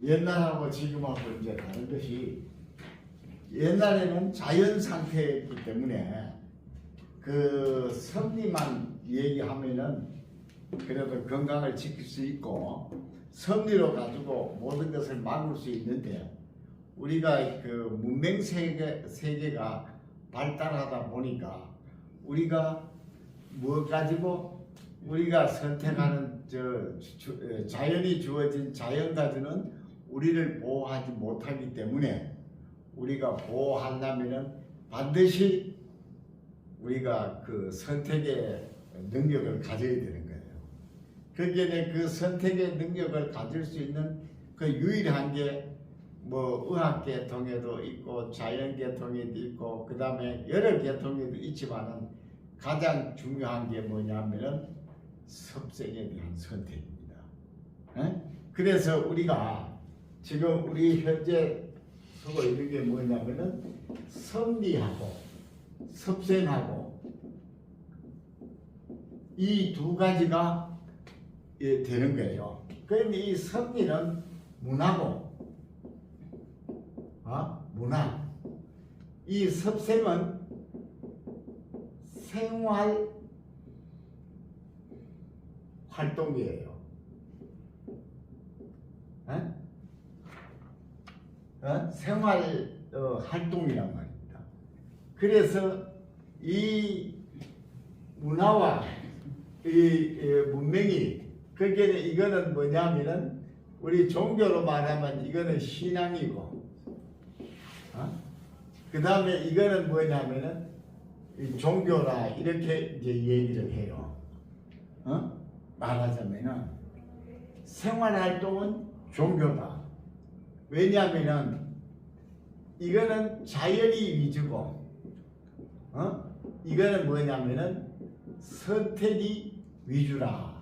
옛날하고 지금하고 이제 다른 것이 옛날에는 자연 상태였기 때문에 그 섭리만 얘기하면은 그래도 건강을 지킬 수 있고 섭리로 가지고 모든 것을 막을 수 있는데 우리가 그 문명 세계가 발달하다 보니까 우리가 뭐 가지고 우리가 선택하는 자연이 주어진 자연 가지는 우리를 보호하지 못하기 때문에 우리가 보호하려면은 반드시 우리가 그 선택의 능력을 가져야 되는 거예요. 그게 그 선택의 능력을 가질 수 있는 그 유일한 게 뭐 의학 계통에도 있고 자연 계통에도 있고 그 다음에 여러 계통에도 있지만은 가장 중요한 게 뭐냐면은 섭생에 대한 선택입니다. 그래서 우리가 지금 우리 현재 서고 있는 게 뭐냐면은 섭리하고 섭생하고 이 두 가지가 되는 거예요. 그런데 이 섭리는 문화고 문화, 이 섭생은 생활 활동이에요. 생활 활동이란 말입니다. 그래서 이 문화와 이 문명이 그게 이거는 뭐냐면은 우리 종교로 말하면 이거는 신앙이고, 그 다음에 이거는 뭐냐면은 종교라 이렇게 이제 얘기를 해요. 말하자면은 생활활동은 종교다. 왜냐하면은 이거는 자연이 위주고, 이거는 뭐냐면은 선택이 위주라.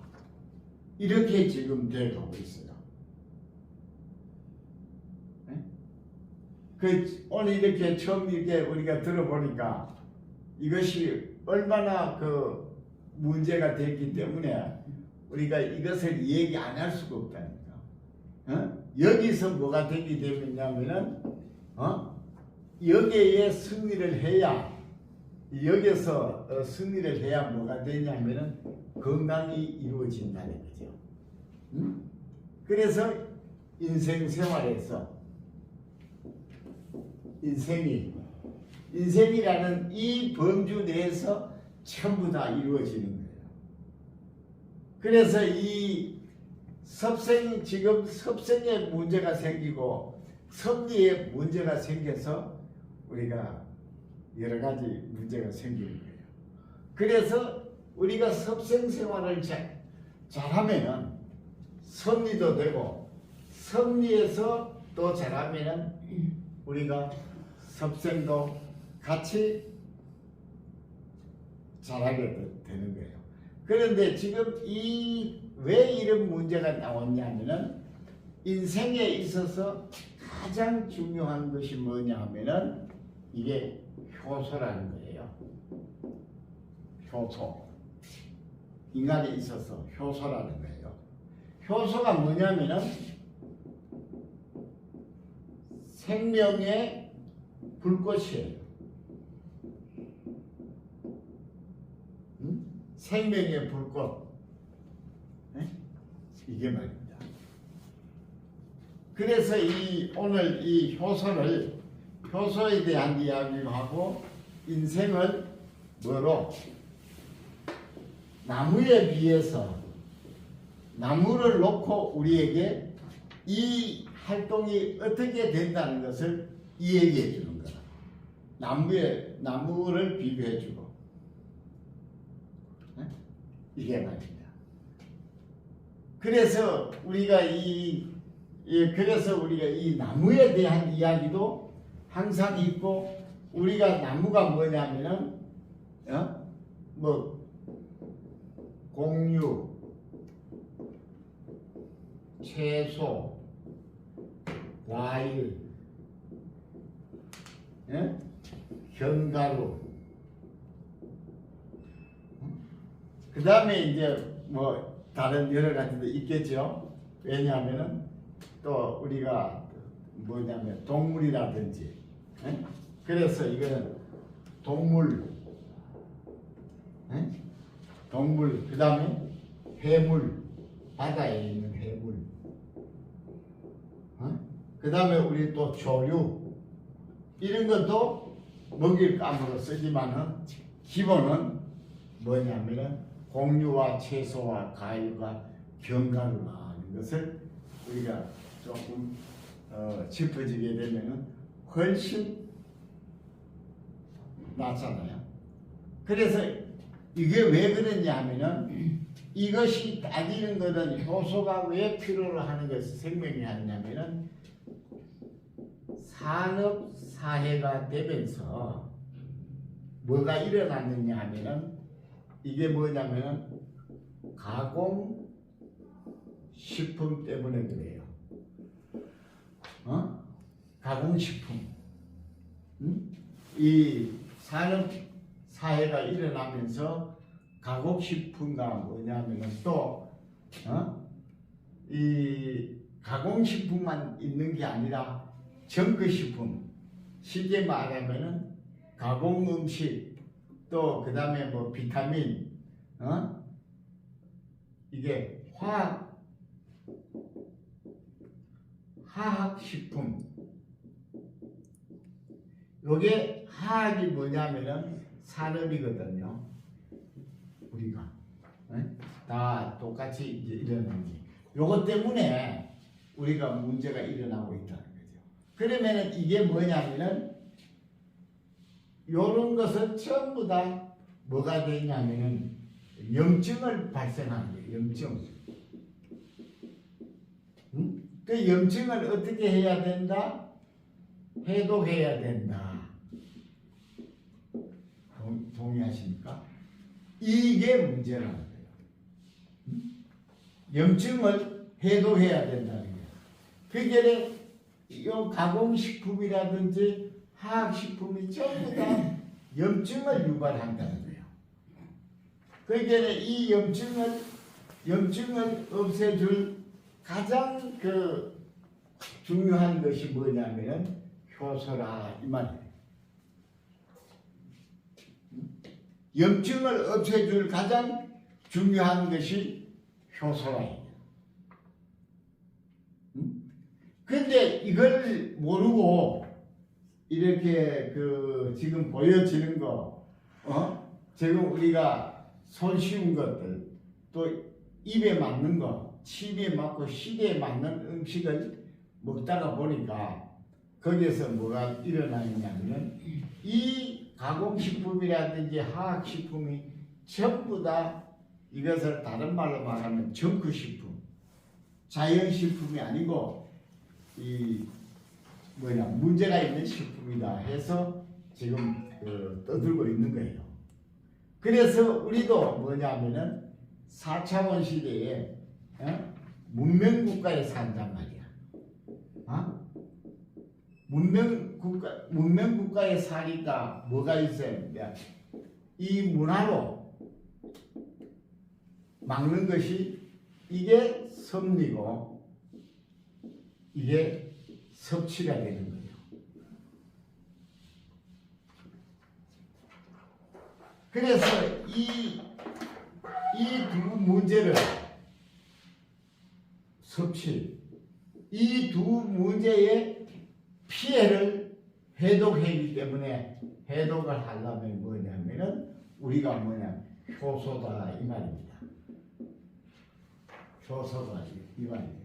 이렇게 지금 되어가고 있어요. 오늘 이렇게 처음 이렇게 우리가 들어보니까 이것이 얼마나 그 문제가 됐기 때문에 우리가 이것을 얘기 안 할 수가 없다니까. 여기서 뭐가 되게 되냐면은 여기에 승리를 해야 여기서 승리를 해야 뭐가 되냐면은 건강이 이루어진다는 거죠. 그래서 인생 생활에서 인생이라는 이 범주 내에서 전부 다 이루어지는 거예요. 그래서 이 지금 섭생에 문제가 생기고 섭리에 문제가 생겨서 우리가 여러 가지 문제가 생기는 거예요. 그래서 우리가 섭생 생활을 잘하면은 섭리도 되고 섭리에서 또 잘하면은 우리가 섭생도 같이 잘하게 되는 거예요. 그런데 지금 왜 이런 문제가 나왔냐면은 인생에 있어서 가장 중요한 것이 뭐냐 하면은 이게 효소라는 거예요. 효소. 인간에 있어서 효소라는 거예요. 효소가 뭐냐면은 생명의 불꽃이에요. 생명의 불꽃. 이게 말입니다. 그래서 오늘 이 효소에 대한 이야기를 하고 인생을 뭐로? 나무에 비해서 나무를 놓고 우리에게 이 활동이 어떻게 된다는 것을 이야기해 주는 거다. 나무를 비교해 주고 이게 말입니다. 그래서 우리가 이 나무에 대한 이야기도 항상 있고 우리가 나무가 뭐냐면은 공유, 채소, 과일, 견과류, 그 다음에 이제 다른 여러 가지도 있겠죠. 왜냐하면은 또 우리가 뭐냐면 동물이라든지, 에? 그래서 이거는 동물, 에? 동물, 그 다음에 해물, 바다에 있는 해물, 그 다음에 우리 또 조류, 이런 것도 먹일감으로 쓰지만은 기본은 뭐냐면은 곡류와 채소와 과일과 견과류가 하는 것을 우리가 조금 짚어지게 되면은 훨씬 낫잖아요. 그래서 이게 왜 그러냐 하면은 이것이 따지는 것은 효소가 왜 필요로 하는 것이 생명이 하냐면은 산업 사회가 되면서 뭐가 일어났느냐 하면은 이게 뭐냐면은 가공 식품 때문에 그래요. 가공식품. 이 산업 사회가 일어나면서 가공식품과 뭐냐면은 또 이 가공식품만 있는 게 아니라 정크식품, 쉽게 말하면은 가공음식, 또 그 다음에 뭐 비타민, 이게 화학식품. 요게 화학이 뭐냐면은 산업이거든요. 우리가 다 똑같이 이제 일어나는 게 요것 때문에 우리가 문제가 일어나고 있다는 거죠. 그러면은 이게 뭐냐면은 요런 것은 전부 다 뭐가 되냐면은 염증을 발생하는 거예요. 염증. 그 염증을 어떻게 해야 된다? 해독해야 된다. 동의하십니까? 이게 문제라는 거예요. 염증을 해독해야 된다는 거예요. 그게 이 가공식품이라든지 화학식품이 전부 다 염증을 유발한다는 거예요. 그러니까 이 염증을 없애줄 가장 중요한 것이 뭐냐면은 효소라 이 말이에요. 염증을 없애줄 가장 중요한 것이 효소라. 근데 이걸 모르고 이렇게 지금 보여지는 거, 지금 우리가 손쉬운 것들, 또 입에 맞는 거, 침에 맞고 시대에 맞는 음식을 먹다가 보니까 거기에서 뭐가 일어나느냐면 이 가공식품이라든지 화학식품이 전부 다 이것을 다른 말로 말하면 정크식품, 자연식품이 아니고 문제가 있는 식품이다 해서 지금 떠들고 있는 거예요. 그래서 우리도 뭐냐면은 4차원 시대에 문명국가에 산단 말이야. 문명국가에 사니까 뭐가 있어요? 이 문화로 막는 것이 이게 섭리고 이게 섭취가 되는 거예요. 그래서 이 두 문제를 섭취, 이 두 문제의 피해를 해독하기 때문에 해독을 하려면 뭐냐면은 우리가 효소다 이 말입니다. 효소다 이 말이에요.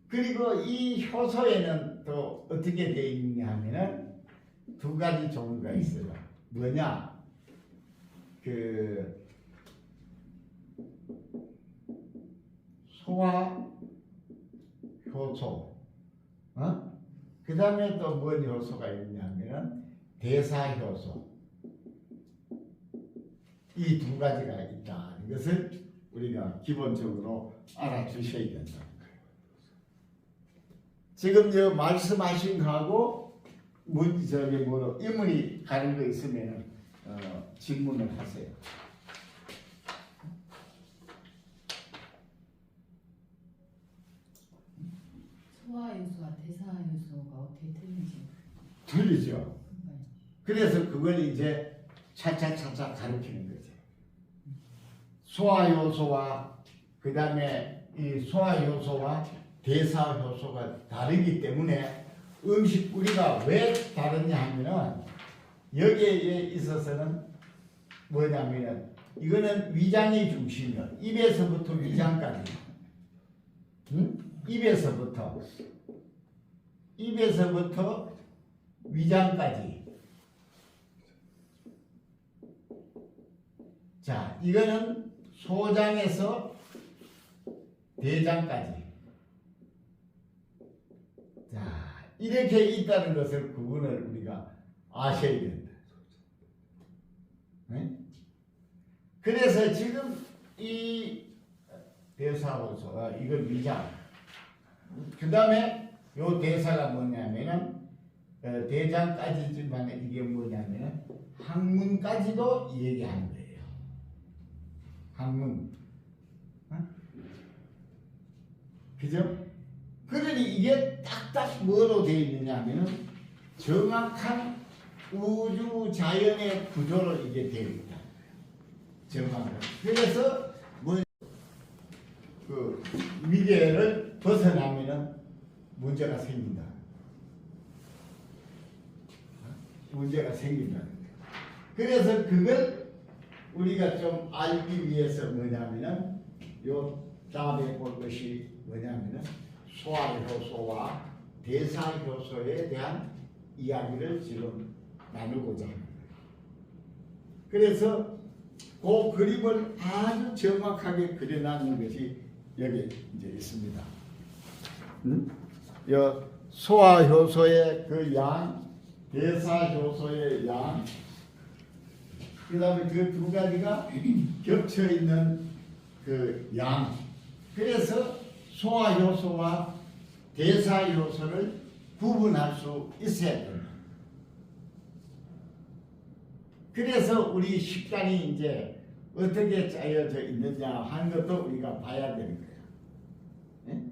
그리고 이 효소에는 또 어떻게 되어 있냐 하면은 두 가지 종류가 있어요. 뭐냐? 소화 효소, 그 다음에 또 뭔 효소가 있냐면 대사 효소. 이 두 가지가 있다는 것을 우리가 기본적으로 알아주셔야 된다. 지금 말씀하신 거하고 인문이 가는 거 있으면 질문을 하세요. 틀리죠. 그래서 그걸 이제 차차차차 가르치는 거죠. 소화 효소와 그 다음에 이 소화 효소와 대사 효소가 다르기 때문에 음식 우리가 왜 다르냐 하면은 여기에 있어서는 뭐냐면은 이거는 위장이 중심이야. 입에서부터 위장까지. 응? 입에서부터 위장까지. 자, 이거는 소장에서 대장까지. 자, 이렇게 있다는 것을 구분을 우리가 아셔야 된다. 네? 그래서 지금 이 대사효소가 이걸 위장. 그 다음에 요 대사가 뭐냐면은 대장까지지만 이게 뭐냐면은 항문까지도 얘기하는 거예요. 항문. 어? 그죠? 그러니 이게 딱딱 뭐로 되어 있느냐 하면은 정확한 우주 자연의 구조로 이게 되어 있다. 정확한. 그래서 뭐 그 미래를 벗어나면은 문제가 생긴다. 문제가 생긴다. 그래서 그걸 우리가 좀 알기 위해서 뭐냐면은 요 다음에 볼 것이 뭐냐면은 소화효소와 대사효소에 대한 이야기를 지금 나누고자 합니다. 그래서 그 그림을 아주 정확하게 그려놨는 것이 여기 이제 있습니다. 요 소화효소의 그 양, 대사효소의 양, 그 다음에 그 두 가지가 겹쳐 있는 그 양. 그래서 소화효소와 대사효소를 구분할 수 있어야 됩니다. 그래서 우리 식단이 이제 어떻게 짜여져 있느냐 하는 것도 우리가 봐야 되는 거예요. 네?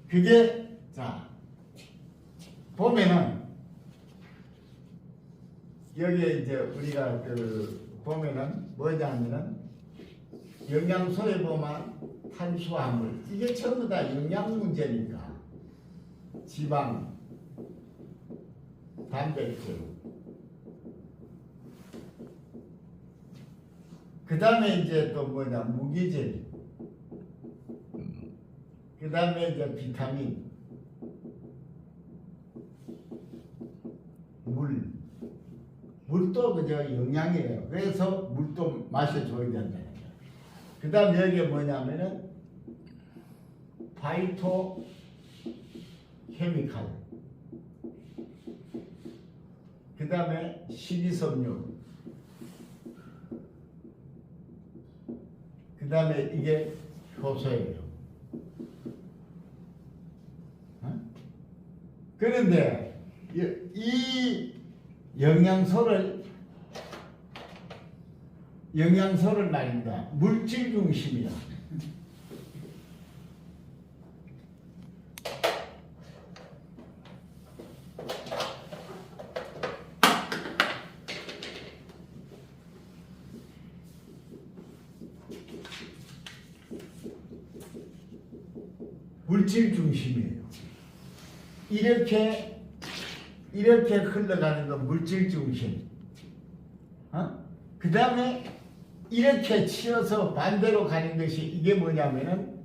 그게 자 보면은 여기에 이제 우리가 그 보면은 뭐냐면은 영양소에 보면 탄수화물 이게 전부 다 영양 문제니까 지방, 단백질, 그 다음에 이제 또 뭐냐 무기질, 그 다음에 이제 비타민, 물도 그저 영양이에요. 그래서 물도 마셔줘야 된다. 그 다음 여기에 뭐냐면은 파이토 케미칼, 그 다음에 식이섬유, 그 다음에 이게 효소예요. 그런데 이 영양소를 말입니다. 물질 중심이야. 물질 중심이에요. 이렇게 흘러가는 건 물질 중심. 그 다음에 이렇게 치어서 반대로 가는 것이 이게 뭐냐면은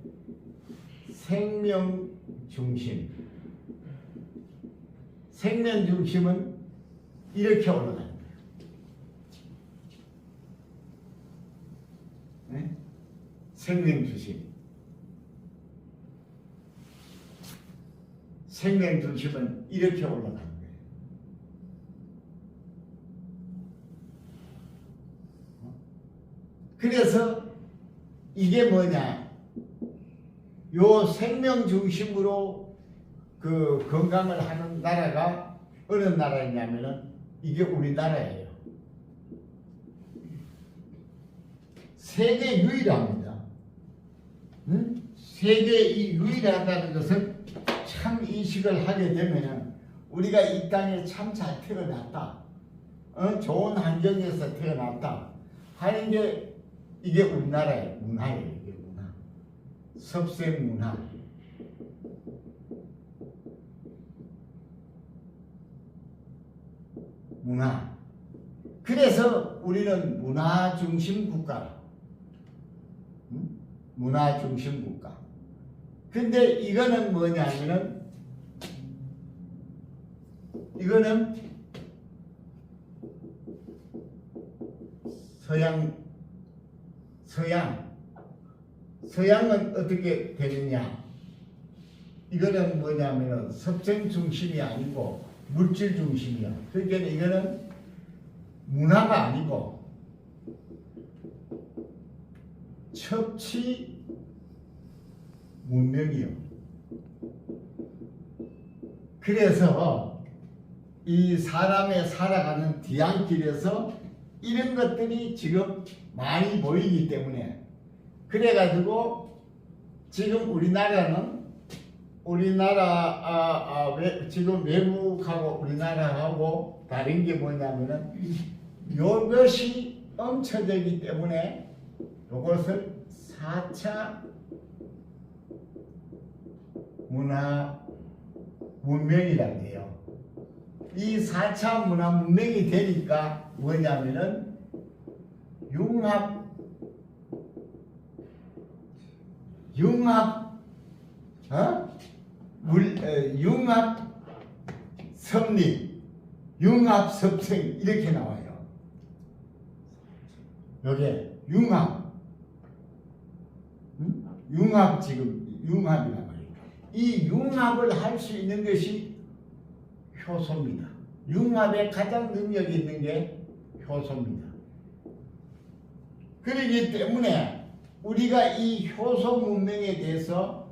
생명 중심. 생명 중심은 이렇게 올라가는 거예요. 네? 생명 중심. 생명 중심은 이렇게 올라가는 거예요. 그래서 이게 뭐냐? 요 생명 중심으로 그 건강을 하는 나라가 어느 나라냐면은 이게 우리나라예요. 세계 유일합니다. 세계 유일하다는 것을 참 인식을 하게 되면은 우리가 이 땅에 참 잘 태어났다. 좋은 환경에서 태어났다. 하는 게 이게 우리나라의 문화예요. 이게 문화. 섭색 문화. 문화. 그래서 우리는 문화 중심 국가라. 문화 중심 국가. 근데 이거는 뭐냐면은 이거는 서양은 어떻게 되느냐? 이거는 뭐냐면은 섭생 중심이 아니고 물질 중심이야. 그러니까 이거는 문화가 아니고 첩치 문명이요. 그래서 이 사람의 살아가는 뒤안길에서 이런 것들이 지금 많이 보이기 때문에 그래가지고 지금 우리나라는 지금 외국하고 우리나라하고 다른 게 뭐냐면은 이것이 엄청되기 때문에 이것을 4차 문화 문명이라고 해요. 이 4차 문화 문명이 되니까 뭐냐면은 융합 섭립, 융합 섭생 이렇게 나와요. 여기에 융합 지금 융합이란 말이에요. 이 융합을 할 수 있는 것이 효소입니다. 융합에 가장 능력이 있는 게 효소입니다. 그렇기 때문에 우리가 이 효소 문명에 대해서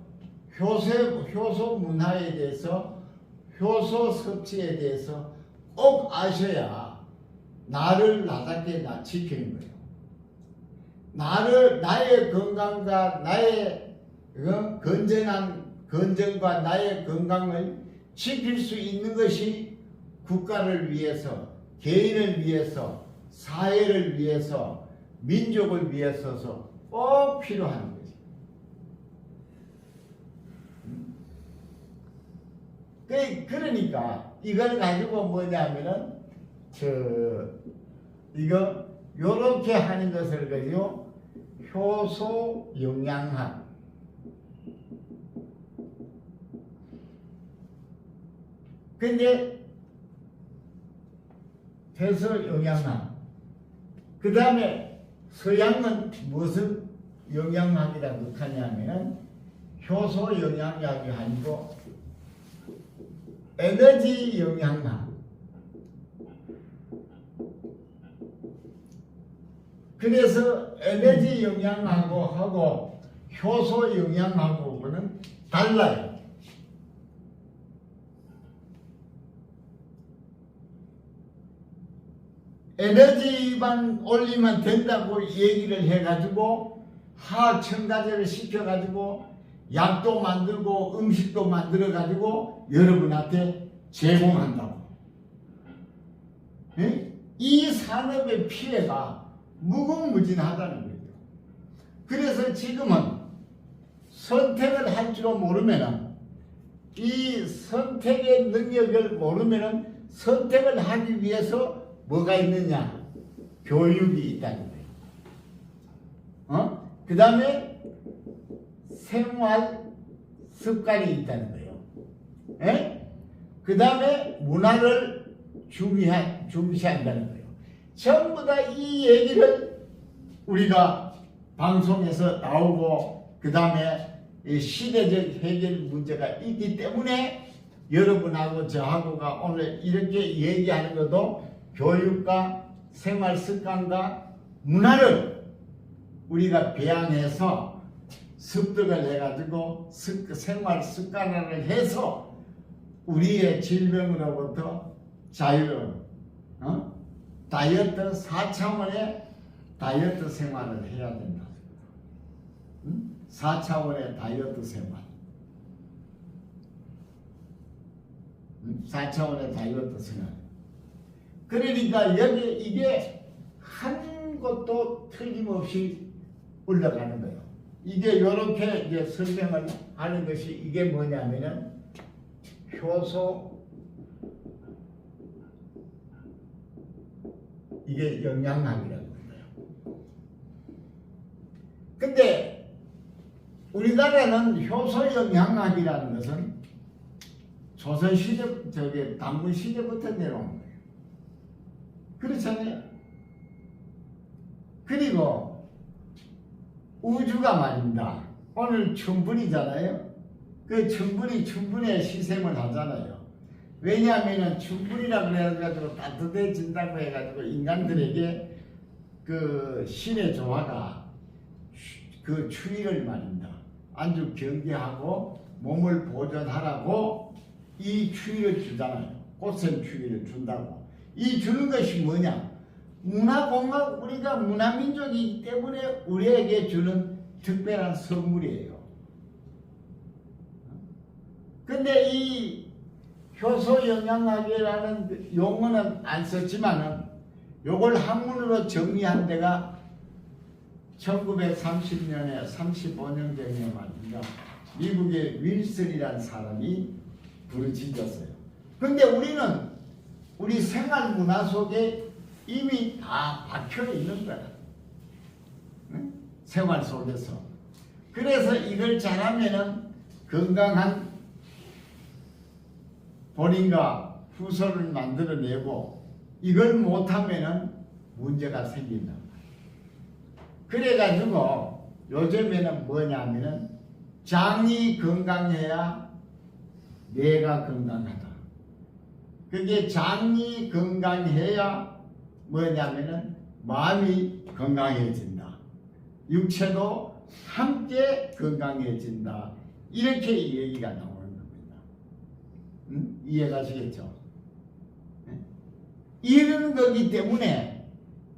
효소 문화에 대해서 효소 섭취에 대해서 꼭 아셔야 나를 나답게 지키는 거예요. 나의 건강과 나의 건전과 나의 건강을 지킬 수 있는 것이 국가를 위해서, 개인을 위해서, 사회를 위해서, 민족을 위해서서 꼭 필요한 거지. 그러니까 이걸 가지고 뭐냐면은 이거 요렇게 하는 것을 가지고 효소 영양학. 근데 효소 영양학. 그 다음에 서양은 무슨 영양학이라고 하냐면은 효소 영양학이 아니고 에너지 영양학. 그래서 에너지 영양하고 효소 영양하고는 달라요. 에너지만 올리면 된다고 얘기를 해가지고 화학 첨가제를 시켜가지고 약도 만들고 음식도 만들어가지고 여러분한테 제공한다고. 에? 이 산업의 피해가 무궁무진하다는 거예요. 그래서 지금은 선택을 할 줄 모르면은 이 선택의 능력을 모르면은 선택을 하기 위해서 뭐가 있느냐? 교육이 있다는 거예요. 그 다음에 생활 습관이 있다는 거예요. 그 다음에 문화를 중시한다는 거예요. 전부 다 이 얘기를 우리가 방송에서 나오고 그 다음에 시대적 해결 문제가 있기 때문에 여러분하고 저하고가 오늘 이렇게 얘기하는 것도 교육과 생활 습관과 문화를 우리가 배양해서 습득을 해가지고 생활 습관화를 해서 우리의 질병으로부터 자유를 다이어트 4차원의 다이어트 생활을 해야 된다. 4차원의 다이어트 생활. 4차원의 다이어트 생활. 그러니까 여기 이게 한 것도 틀림없이 올라가는 거예요. 이게 이렇게 이제 설명을 하는 것이 이게 뭐냐면은 효소, 이게 영양학이라고 해요. 근데 우리나라는 효소 영양학이라는 것은 조선시대, 단문시대부터 내려온 거예요. 그렇잖아요. 그리고 우주가 말입니다. 오늘 춘분이잖아요. 그 춘분의 시샘을 하잖아요. 왜냐하면 춘분이라 그래가지고 따뜻해진다고 해가지고 인간들에게 그 신의 조화가 그 추위를 말입니다. 아주 경계하고 몸을 보존하라고 이 추위를 주잖아요. 꽃샘 추위를 준다고. 이 주는 것이 뭐냐? 문화공학, 우리가 문화민족이기 때문에 우리에게 주는 특별한 선물이에요. 근데 이 효소영양학이라는 용어는 안 썼지만은 요걸 한문으로 정리한 데가 1930년에 35년경에 말입니다. 미국의 윌슨이라는 사람이 부르짖었어요. 근데 우리는 우리 생활 문화 속에 이미 다 박혀 있는 거야. 응? 생활 속에서. 그래서 이걸 잘하면은 건강한 본인과 후손을 만들어내고 이걸 못하면은 문제가 생긴다. 그래가지고 요즘에는 뭐냐면은 장이 건강해야 뇌가 건강하다. 그게 장이 건강해야 뭐냐면은 마음이 건강해진다. 육체도 함께 건강해진다. 이렇게 얘기가 나오는 겁니다. 이해가시겠죠? 이런 거기 때문에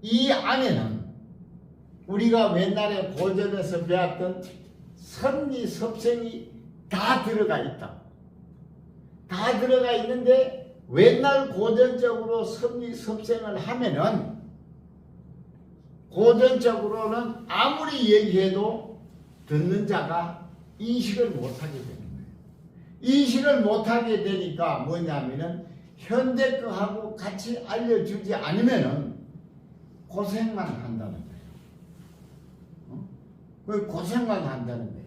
이 안에는 우리가 옛날에 고전에서 배웠던 선리섭생이 다 들어가 있다. 다 들어가 있는데 옛날 고전적으로 선리섭생을 하면은 고전적으로는 아무리 얘기해도 듣는 자가 인식을 못하게 되는 거예요. 인식을 못하게 되니까 뭐냐면은 현대 거하고 같이 알려주지 않으면은 고생만 한다는 거예요. 고생만 한다는 거예요.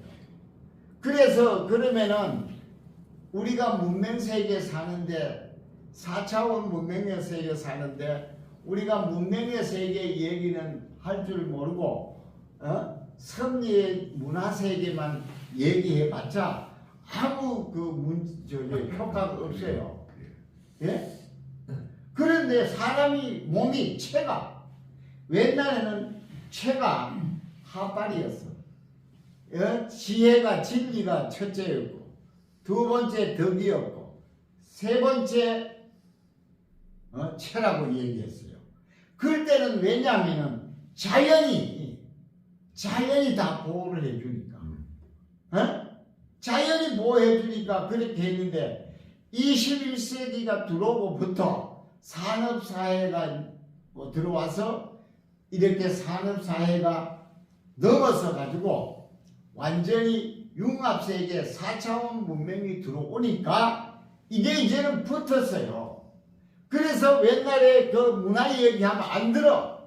그래서 그러면은 우리가 문명세계에 사는데 4차원 문명의 세계에 사는데 우리가 문명의 세계 얘기는 할 줄 모르고 섭리의 문화세계만 얘기해봤자 아무 효과가 없어요. 예? 그런데 사람이 몸이 체가 옛날에는 체가 하빨이었어. 지혜가 진리가 첫째였고 두 번째 덕이었고 세 번째 체라고 얘기했어요. 그럴 때는 왜냐하면 자연이 다 보호를 해주니까 자연이 보호해주니까 그렇게 했는데 21세기가 들어오고부터 산업사회가 들어와서 이렇게 산업사회가 넘어서 가지고 완전히 융합세계 4차원 문명이 들어오니까 이게 이제는 붙었어요. 그래서 옛날에 그 문화 얘기하면 안 들어.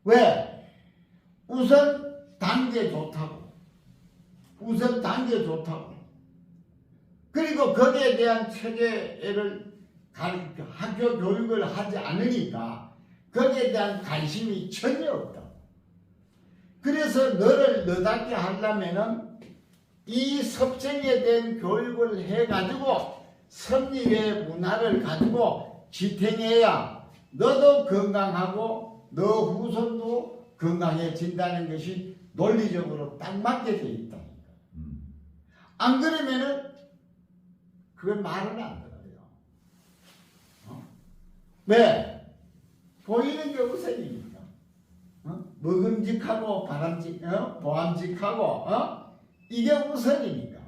왜? 우선 단계 좋다고. 그리고 거기에 대한 체계를 학교 교육을 하지 않으니까 거기에 대한 관심이 전혀 없다. 그래서 너를 너답게 하려면은 이 섭생에 대한 교육을 해가지고 섭리의 문화를 가지고 지탱해야 너도 건강하고 너 후손도 건강해진다는 것이 논리적으로 딱 맞게 돼 있다. 안 그러면은 그걸 말을 안 들어요. 왜? 보이는 게 우선이니까. 먹음직하고 보암직하고 이게 우선이니까.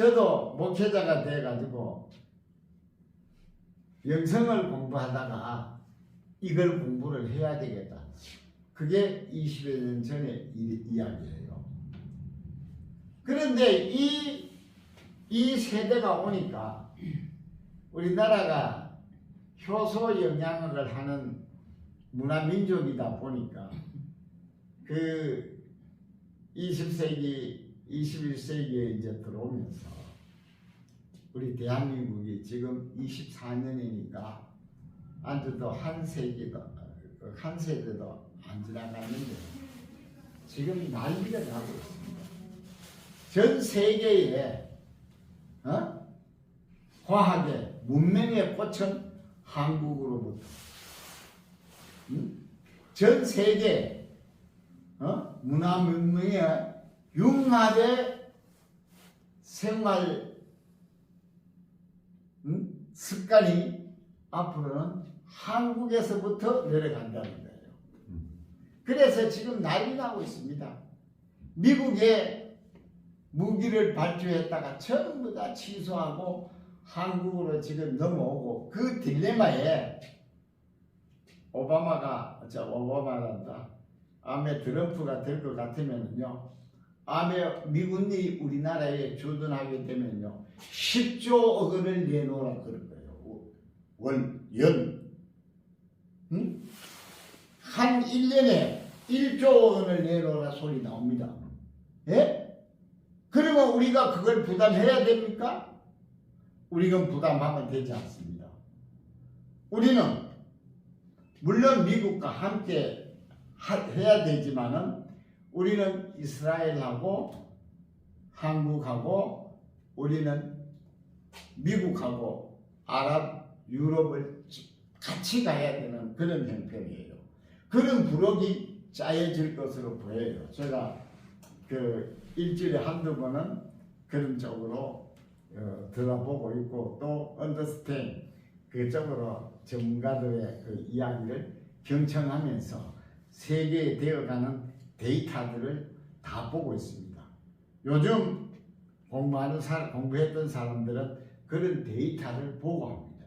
저도 목회자가 돼가지고 영성을 공부하다가 이걸 공부를 해야 되겠다. 그게 20여 년 전의 이야기예요. 그런데 이 세대가 오니까 우리나라가 효소 영양학을 하는 문화민족이다 보니까 그 20세기, 21세기에 이제 들어오면서 우리 대한민국이 지금 24년이니까 아직도 한 세대도 안 지나갔는데 지금 난리가 나고 있습니다. 전 세계에 과학의 문명의 꽃은 한국으로부터 전 세계 문화 문명의 융합의 생활 습관이 앞으로는 한국에서부터 내려간다는 거예요. 그래서 지금 난리 나고 있습니다. 미국에 무기를 발주했다가 전부 다 취소하고 한국으로 지금 넘어오고 그 딜레마에 오바마란다. 아메 트럼프가 될 것 같으면요. 아메 미군이 우리나라에 주둔하게 되면요. 10조 원을 내놓으라 그럴 거예요. 한 1년에 1조 원을 내놓으라 소리 나옵니다. 예? 그러면 우리가 그걸 부담해야 됩니까? 우리는 부담하면 되지 않습니다. 우리는 물론 미국과 함께 해야 되지만은 우리는 이스라엘하고 한국하고 우리는 미국하고 아랍, 유럽을 같이 가야 되는 그런 형편이에요. 그런 부록이 짜여질 것으로 보여요. 제가 그 일주일에 한두 번은 그런 쪽으로 들어보고 있고 또 언더스탠 그쪽으로 전문가들의 그 이야기를 경청하면서 세계에 되어가는 데이터들을 다 보고 있습니다. 요즘 공부했던 사람들은 그런 데이터를 보고 합니다.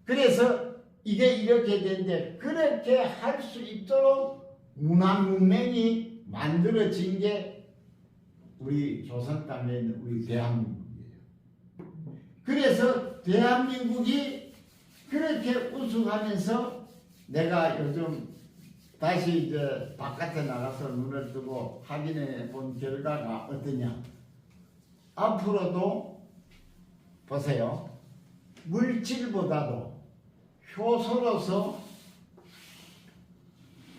그래서 이게 이렇게 되는데 그렇게 할 수 있도록 문화 문명이 만들어진 게 우리 조선 땅에 있는 우리 대한민국이에요. 그래서 대한민국이 그렇게 우승하면서 내가 요즘 다시 이제 바깥에 나가서 눈을 뜨고 확인해 본 결과가 어떠냐. 앞으로도 보세요. 물질보다도 효소로서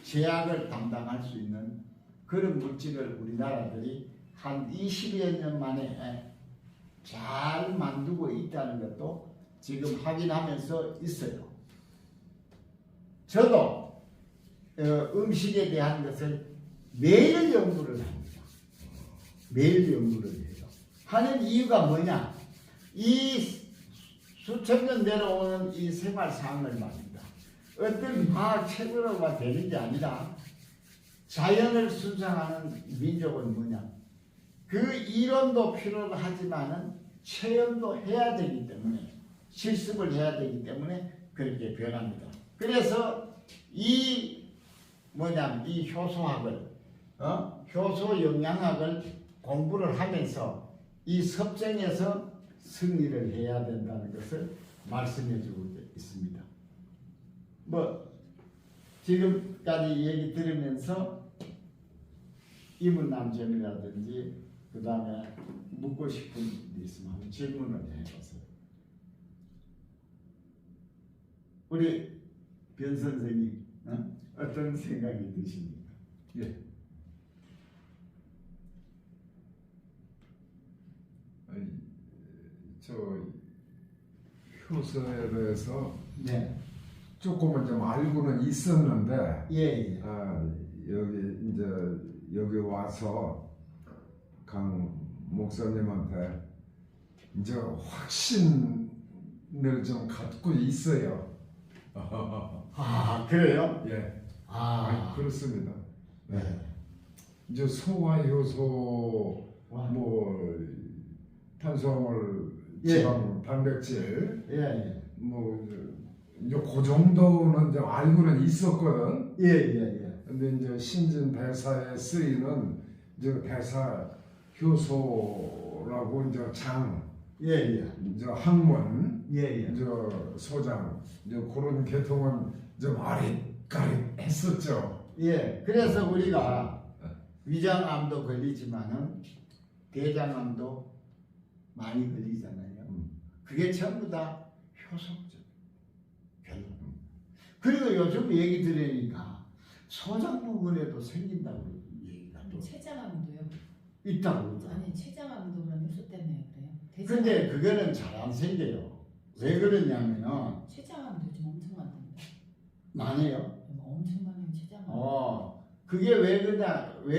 제약을 담당할 수 있는 그런 물질을 우리나라들이 한 20여 년 만에 잘 만들고 있다는 것도 지금 확인하면서 있어요. 저도 음식에 대한 것을 매일 연구를 합니다. 매일 연구를 해요. 하는 이유가 뭐냐? 이 수천 년 내려오는 이 생활상을 말입니다. 어떤 과학책으로만 되는 게 아니라 자연을 순상하는 민족은 뭐냐? 그 이론도 필요로 하지만은 체험도 해야 되기 때문에 실습을 해야 되기 때문에 그렇게 변합니다. 그래서 이 효소학을 효소 영양학을 공부를 하면서 이 섭정에서 승리를 해야 된다는 것을 말씀해 주고 있습니다. 지금까지 얘기 들으면서 이문남점이라든지 그 다음에 묻고 싶은 게 있으면 한번 질문을 해보세요. 우리 변 선생님 어떤 생각이 드십니까? 예. 저 효소에 대해서 네. 조금은 좀 알고는 있었는데 예. 여기 와서 강 목사님한테 이제 확신을 좀 갖고 있어요. 아, 그래요? 예. 아, 그렇습니다. 네. 이제 소화효소 탄수화물, 예. 지방, 단백질 예, 뭐 이제 그 정도는 이제 알고는 있었거든. 예, 예, 예. 근데 이제 신진 대사에 쓰이는 이제 대사 효소라고 이제 장, 예, 예. 이제 학문, 예, 예. 이제 소장, 이제 그런 계통은 좀 아릿가릿했었죠. 예. 그래서 우리가 위장암도 걸리지만은 대장암도 많이 걸리잖아요. 그게 전부 다 효소적 결론. 그리고 요즘 얘기 들으니까 소장 부분에도 생긴다고 얘기가 또 췌장암도요? 있다고 그러더라고요. 아니 췌장암도 그런 효소 때문에 그래요? 근데 그거는 잘 안 생겨요. 왜 그러냐면은 췌장암도 요즘 엄청 많던데. 많아요. 엄청 많아요 췌장암. 그게 왜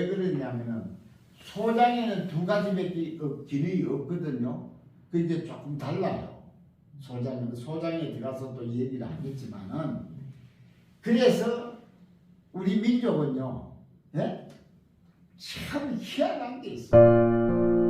그러냐면은 소장에는 두 가지밖에 기능이 없거든요. 그 이제 조금 달라요. 소장에 들어가서 또 얘기를 하겠지만은 그래서 우리 민족은요, 예? 참 희한한 게 있어요.